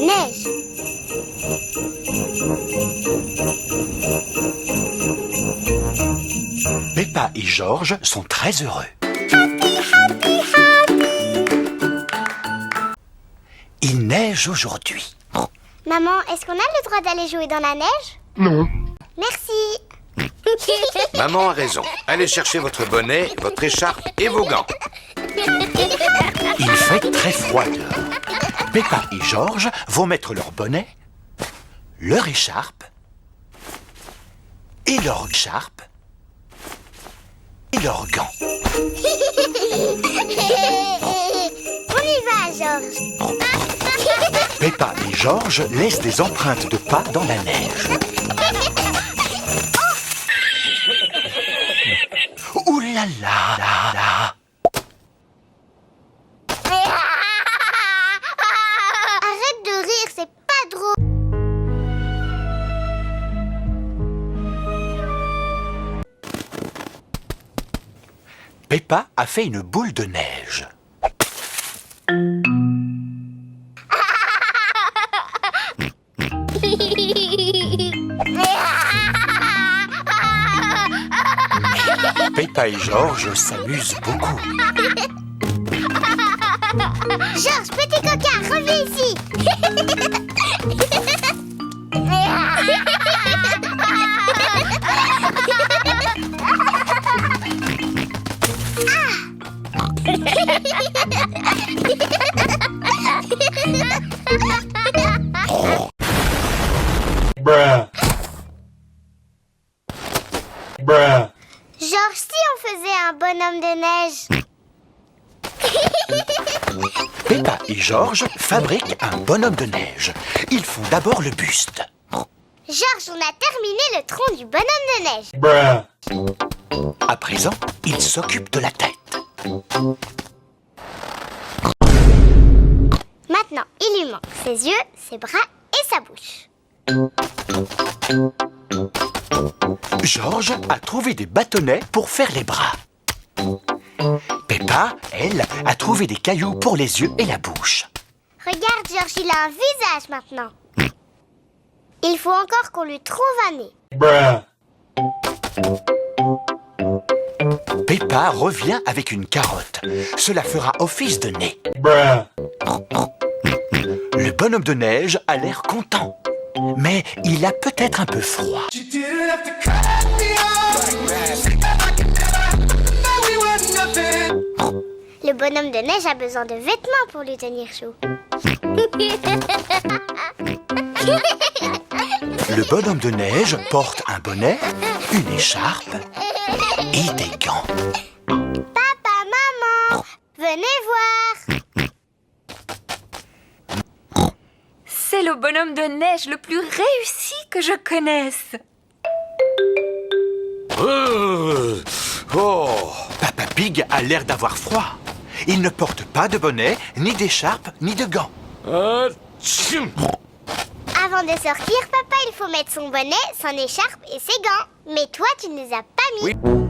neige. Peppa et George sont très heureux. Il neige aujourd'hui. Maman, est-ce qu'on a le droit d'aller jouer dans la neige? Non. Merci. Maman a raison. Allez chercher votre bonnet, votre écharpe et vos gants. Il fait très froid dehors. Peppa et George vont mettre leur bonnet, leur écharpe et leur écharpe et leurs gants. On y va, George. Peppa et George laissent des empreintes de pas dans la neige. Ouh là là là là. Arrête de rire, c'est pas drôle. Peppa a fait une boule de neige. Peppa et George s'amusent beaucoup. George, petit coquin, reviens ici. Bruh. Bruh. George, si on faisait un bonhomme de neige. Peppa et George fabriquent un bonhomme de neige. Ils font d'abord le buste. George, on a terminé le tronc du bonhomme de neige. Bruh. À présent, ils s'occupent de la tête. Maintenant, il lui manque ses yeux, ses bras et sa bouche. George a trouvé des bâtonnets pour faire les bras. Peppa, elle, a trouvé des cailloux pour les yeux et la bouche. Regarde, George, il a un visage maintenant. Il faut encore qu'on lui trouve un nez. Bruh. Peppa revient avec une carotte. Cela fera office de nez. Bruh. Le bonhomme de neige a l'air content. Mais il a peut-être un peu froid. Le bonhomme de neige a besoin de vêtements pour lui tenir chaud. Le bonhomme de neige porte un bonnet, une écharpe et des gants. Papa, maman, venez voir. C'est le bonhomme de neige le plus réussi que je connaisse. Oh. Papa Pig a l'air d'avoir froid. Il ne porte pas de bonnet, ni d'écharpe, ni de gants. Tchim. Avant de sortir, papa, il faut mettre son bonnet, son écharpe et ses gants. Mais toi, tu ne les as pas mis. Oui.